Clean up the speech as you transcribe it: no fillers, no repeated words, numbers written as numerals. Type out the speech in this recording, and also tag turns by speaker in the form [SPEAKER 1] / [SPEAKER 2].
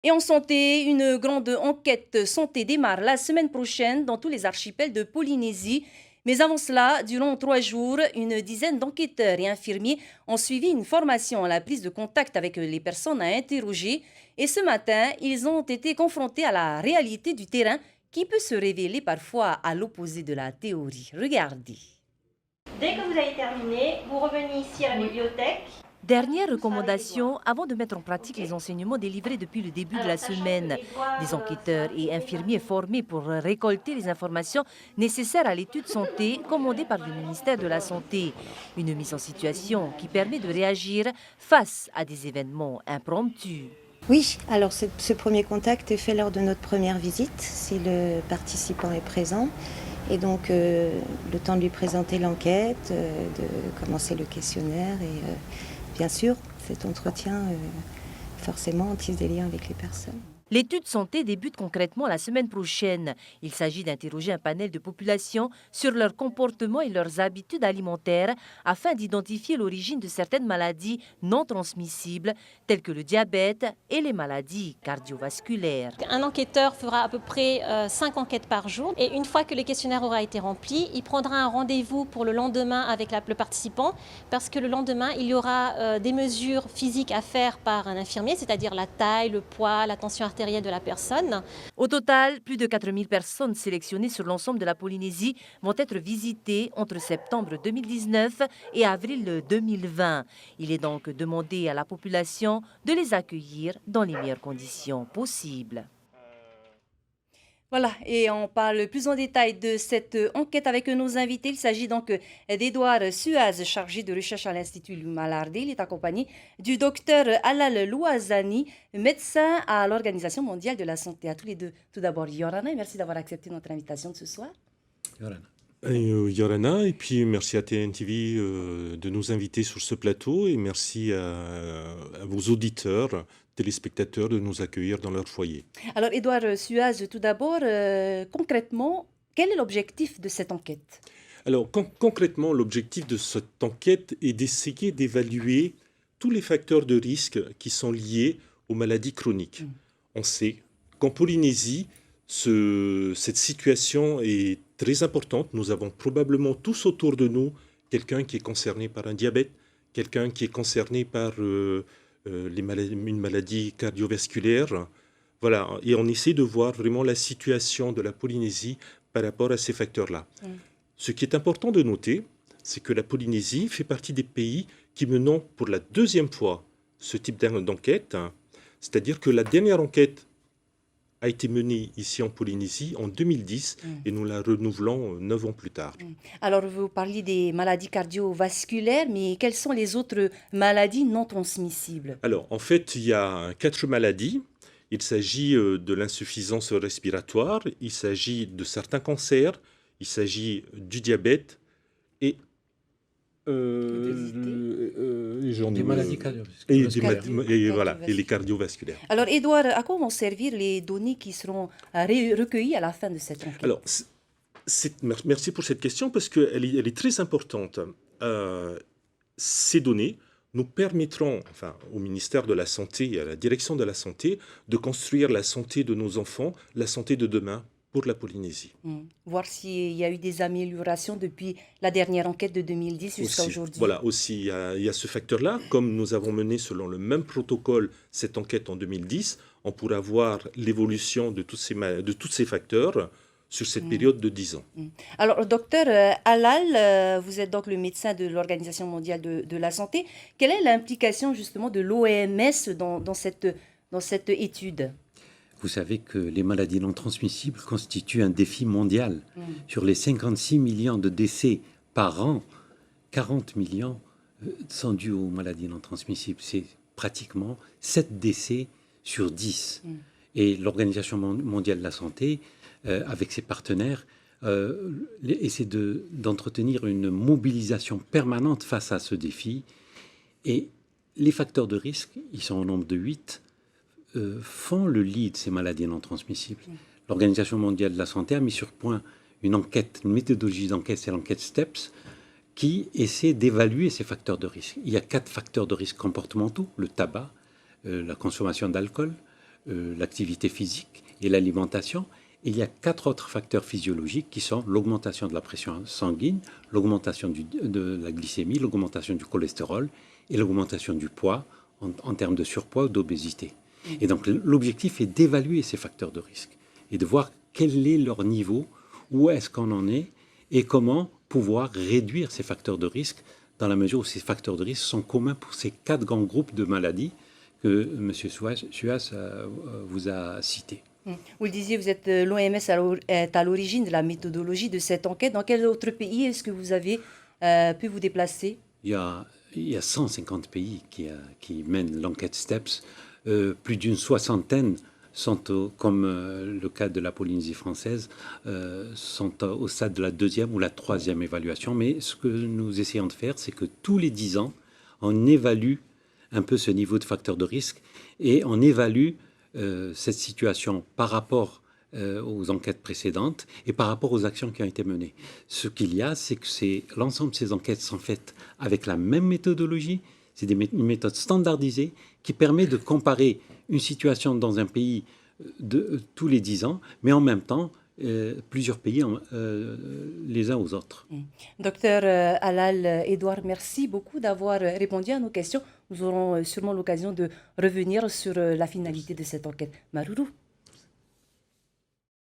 [SPEAKER 1] Et en santé, une grande enquête santé démarre la semaine prochaine dans tous les archipels de Polynésie. Mais avant cela, durant 3 jours, une dizaine d'enquêteurs et infirmiers ont suivi une formation à la prise de contact avec les personnes à interroger. Et ce matin, ils ont été confrontés à la réalité du terrain qui peut se révéler parfois à l'opposé de la théorie. Regardez.
[SPEAKER 2] Dès que vous avez terminé, vous revenez ici à la bibliothèque.
[SPEAKER 1] Dernière
[SPEAKER 2] Tout sera avec
[SPEAKER 1] recommandation
[SPEAKER 2] Edouard.
[SPEAKER 1] avant de mettre en pratique
[SPEAKER 2] Ok.
[SPEAKER 1] les enseignements délivrés depuis le début de
[SPEAKER 2] Alors,
[SPEAKER 1] la
[SPEAKER 2] sachant que
[SPEAKER 1] semaine.
[SPEAKER 2] Edouard
[SPEAKER 1] Des
[SPEAKER 2] sera
[SPEAKER 1] enquêteurs et
[SPEAKER 2] intégré
[SPEAKER 1] infirmiers
[SPEAKER 2] parmi
[SPEAKER 1] formés pour récolter les informations nécessaires à l'étude santé commandée par le ministère de la Santé. Une mise en situation qui permet de réagir face à des événements impromptus.
[SPEAKER 3] Oui, alors ce premier contact est fait lors de notre première visite, si le participant est présent. Et donc, le temps de lui présenter l'enquête, de commencer le questionnaire et bien sûr, cet entretien, forcément, tisse des liens avec les personnes.
[SPEAKER 1] L'étude santé débute concrètement la semaine prochaine. Il s'agit d'interroger un panel de population sur leur comportement et leurs habitudes alimentaires afin d'identifier l'origine de certaines maladies non transmissibles telles que le diabète et les maladies cardiovasculaires.
[SPEAKER 2] Un enquêteur fera à peu près 5 enquêtes par jour et une fois que le questionnaire aura été rempli, il prendra un rendez-vous pour le lendemain avec le participant parce que le lendemain, il y aura des mesures physiques à faire par un infirmier, c'est-à-dire la taille, le poids, la tension artérielle de la personne.
[SPEAKER 1] Au total, plus de 4000 personnes sélectionnées sur l'ensemble de la Polynésie vont être visitées entre septembre 2019 et avril 2020. Il est donc demandé à la population de les accueillir dans les meilleures conditions possibles. Voilà, et on parle plus en détail de cette enquête avec nos invités. Il s'agit donc d'Edouard Suaz, chargé de recherche à l'Institut Malardé. Il est accompagné du docteur Alal Louazani, médecin à l'Organisation mondiale de la santé. À tous les deux, tout d'abord, Yorana, et merci d'avoir accepté notre invitation de ce soir.
[SPEAKER 4] Yorana.
[SPEAKER 5] Yorana, et puis merci à TNTV de nous inviter sur ce plateau et merci à vos auditeurs, téléspectateurs de nous accueillir dans leur foyer.
[SPEAKER 1] Alors, Edouard Suaz, tout d'abord, concrètement, quel est l'objectif de cette enquête?
[SPEAKER 5] Alors concrètement, l'objectif de cette enquête est d'essayer d'évaluer tous les facteurs de risque qui sont liés aux maladies chroniques. On sait qu'en Polynésie, cette situation est très importante. Nous avons probablement tous autour de nous quelqu'un qui est concerné par un diabète, quelqu'un qui est concerné par une maladie cardiovasculaire. Voilà, et on essaie de voir vraiment la situation de la Polynésie par rapport à ces facteurs-là. Ce qui est important de noter, c'est que la Polynésie fait partie des pays qui menons pour la deuxième fois ce type d'enquête. C'est-à-dire que la dernière enquête a été menée ici en Polynésie en 2010 et nous la renouvelons 9 ans plus tard.
[SPEAKER 1] Alors, vous parliez des maladies cardiovasculaires, mais quelles sont les autres maladies non transmissibles?
[SPEAKER 5] Alors, en fait, il y a 4 maladies. Il s'agit de l'insuffisance respiratoire, il s'agit de certains cancers, il s'agit du diabète et
[SPEAKER 4] Des maladies cardiovasculaires.
[SPEAKER 5] et les cardiovasculaires.
[SPEAKER 1] Alors, Edouard, à quoi vont servir les données qui seront recueillies à la fin de cette enquête?
[SPEAKER 5] Alors, merci pour cette question parce qu'elle est très importante. Ces données nous permettront, enfin, au ministère de la Santé et à la direction de la Santé, de construire la santé de nos enfants, la santé de demain pour la Polynésie.
[SPEAKER 1] Voir s'il y a eu des améliorations depuis la dernière enquête de 2010 jusqu'à
[SPEAKER 5] Aussi,
[SPEAKER 1] aujourd'hui.
[SPEAKER 5] voilà, aussi, il y a ce facteur-là. Comme nous avons mené selon le même protocole cette enquête en 2010, on pourra voir l'évolution de tous ces facteurs sur cette période de 10 ans.
[SPEAKER 1] Alors, docteur Alal, vous êtes donc le médecin de l'Organisation mondiale de la santé. Quelle est l'implication justement de l'OMS dans cette étude?
[SPEAKER 4] Vous savez que les maladies non transmissibles constituent un défi mondial. Sur les 56 millions de décès par an, 40 millions sont dus aux maladies non transmissibles. C'est pratiquement 7 décès sur 10. Et l'Organisation mondiale de la santé, avec ses partenaires, essaie d'entretenir une mobilisation permanente face à ce défi. Et les facteurs de risque, ils sont au nombre de 8, font le lit de ces maladies non transmissibles. L'Organisation mondiale de la santé a mis sur point une méthodologie d'enquête, c'est l'enquête STEPS, qui essaie d'évaluer ces facteurs de risque. Il y a 4 facteurs de risque comportementaux: le tabac, la consommation d'alcool, l'activité physique et l'alimentation. Et il y a 4 autres facteurs physiologiques qui sont l'augmentation de la pression sanguine, l'augmentation de la glycémie, l'augmentation du cholestérol et l'augmentation du poids en termes de surpoids ou d'obésité. Et donc l'objectif est d'évaluer ces facteurs de risque et de voir quel est leur niveau, où est-ce qu'on en est et comment pouvoir réduire ces facteurs de risque dans la mesure où ces facteurs de risque sont communs pour ces 4 grands groupes de maladies que M. Suas vous a cités.
[SPEAKER 1] Vous le disiez, l'OMS est à l'origine de la méthodologie de cette enquête. Dans quel autre pays est-ce que vous avez pu vous déplacer?
[SPEAKER 4] Il y a 150 pays qui mènent l'enquête STEPS. Plus d'une soixantaine sont, comme le cas de la Polynésie française, sont au stade de la 2e ou la 3e évaluation. Mais ce que nous essayons de faire, c'est que tous les 10 ans, on évalue un peu ce niveau de facteur de risque et on évalue cette situation par rapport aux enquêtes précédentes et par rapport aux actions qui ont été menées. Ce qu'il y a, c'est que l'ensemble de ces enquêtes sont faites avec la même méthodologie. C'est une méthode standardisée qui permet de comparer une situation dans un pays tous les 10 ans, mais en même temps, plusieurs pays les uns aux autres.
[SPEAKER 1] Docteur Alal Edouard, merci beaucoup d'avoir répondu à nos questions. Nous aurons sûrement l'occasion de revenir sur la finalité de cette enquête. Maruru.